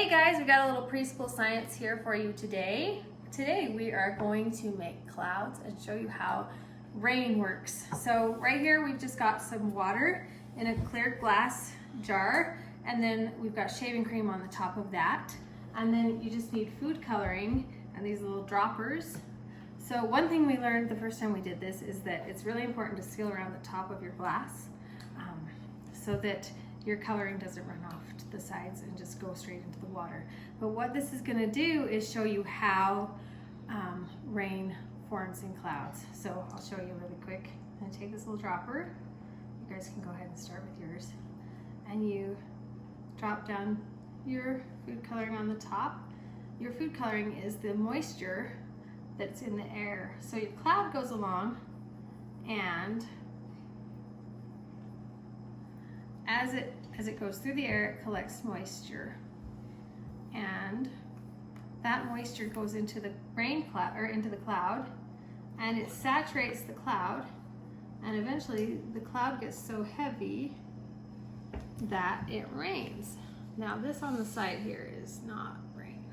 Hey guys, we got a little preschool science here for you today. Today we are going to make clouds and show you how rain works. So right here we've just got some water in a clear glass jar, and then we've got shaving cream on the top of that. And then you just need food coloring and these little droppers. So one thing we learned the first time we did this is that it's really important to seal around the top of your glass so that your coloring doesn't run off to the sides and just go straight into the water. But what this is going to do is show you how rain forms in clouds. So I'll show you really quick. I'm going to take this little dropper. You guys can go ahead and start with yours. And you drop down your food coloring on the top. Your food coloring is the moisture that's in the air. So your cloud goes along, and as it goes through the air, it collects moisture, and that moisture goes into the rain cloud, or into the cloud, and it saturates the cloud, and eventually the cloud gets so heavy that it rains. Now this on the side here is not rain,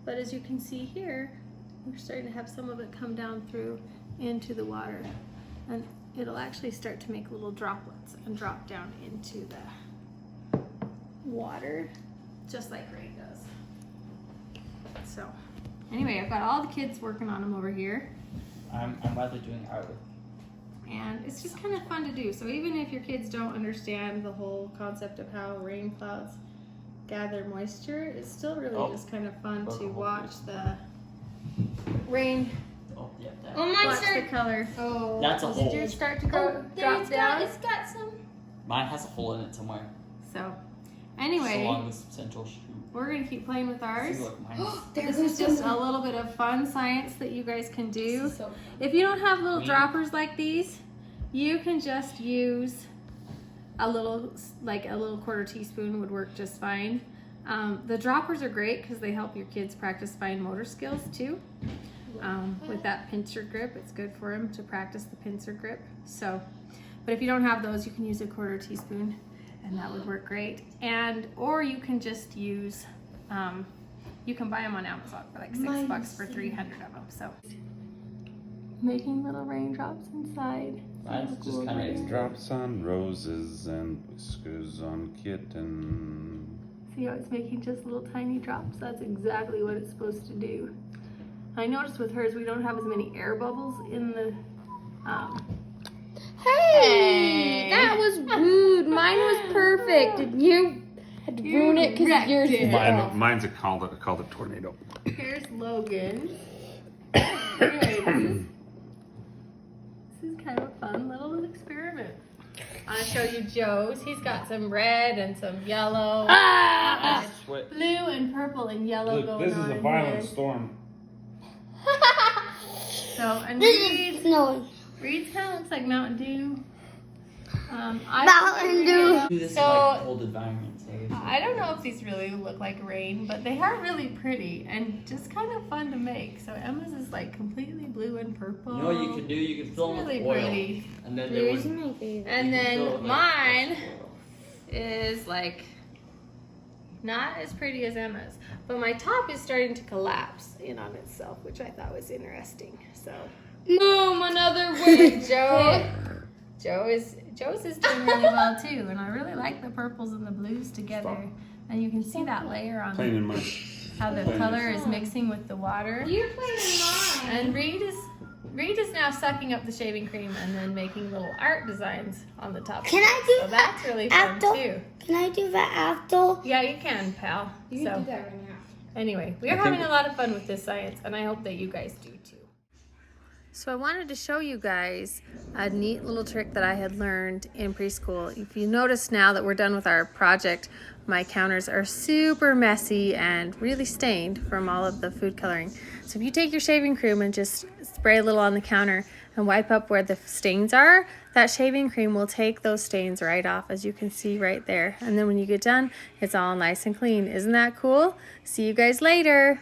but as you can see here, we're starting to have some of it come down through into the water, and it'll actually start to make little droplets and drop down into the water, just like rain does. So anyway, I've got all the kids working on them over here. I'm rather doing art with. And it's just kind of fun to do. So even if your kids don't understand the whole concept of how rain clouds gather moisture, it's still really just kind of fun to watch the rain. Oh, yeah, that. Oh, mine Watch the started. color. Oh. That's a hole. Did yours start to go drop There down? it's got some. Mine has a hole in it somewhere. So Just anyway, along this central shoot. we're gonna keep playing with ours. See, look, mine is. There This goes is just some. a little bit of fun science that you guys can do. So If you don't have little Green. droppers like these, you can just use a little, like a little quarter teaspoon would work just fine. The droppers are great because they help your kids practice fine motor skills too. With that pincer grip, it's good for them to practice the pincer grip. So, but if you don't have those, you can use a quarter teaspoon, and that would work great. And or you can just use, you can buy them on Amazon for like $6 for 300 of them. So, making little raindrops inside. Mine's just kind of. Drops on roses and whiskers on kittens. See how it's making just little tiny drops? That's exactly what it's supposed to do. I noticed with hers, we don't have as many air bubbles in the, Hey, that was rude. Mine was perfect, and you had to ruin it because wrecked yours it. is off. Mine's called a tornado. Here's Logan. Anyway, this is kind of a fun little experiment. I'll show you Joe's. He's got some red and some yellow, Sweat. blue and purple and yellow going on in his. storm. So, and This Reed's is snowing. kind of looks like Mountain Dew. Mountain Dew. Do this So- in like cold environments. I don't know if these really look like rain, but they are really pretty and just kind of fun to make. So Emma's is like completely blue and purple. You know what you can do? You can fill them really with oil, pretty. and then Yours they is would. my favorite. And you can fill it then with mine oil. is like not as pretty as Emma's, but my top is starting to collapse in on itself, which I thought was interesting. So Boom, another win. Joe's is doing really well too, and I really like the purples and the blues together. And you can see that layer on Playing in my. how the color is mixing with the water. You're playing mine. And Reed is now sucking up the shaving cream and then making little art designs on the top. Can I do So that's really fun after? too. Can I do that after? Yeah, you can, pal. You So can do that right now. anyway, we are having a lot of fun with this science, and I hope that you guys do too. So I wanted to show you guys a neat little trick that I had learned in preschool. If you notice now that we're done with our project, my counters are super messy and really stained from all of the food coloring. So if you take your shaving cream and just spray a little on the counter and wipe up where the stains are, that shaving cream will take those stains right off, as you can see right there. And then when you get done, it's all nice and clean. Isn't that cool? See you guys later.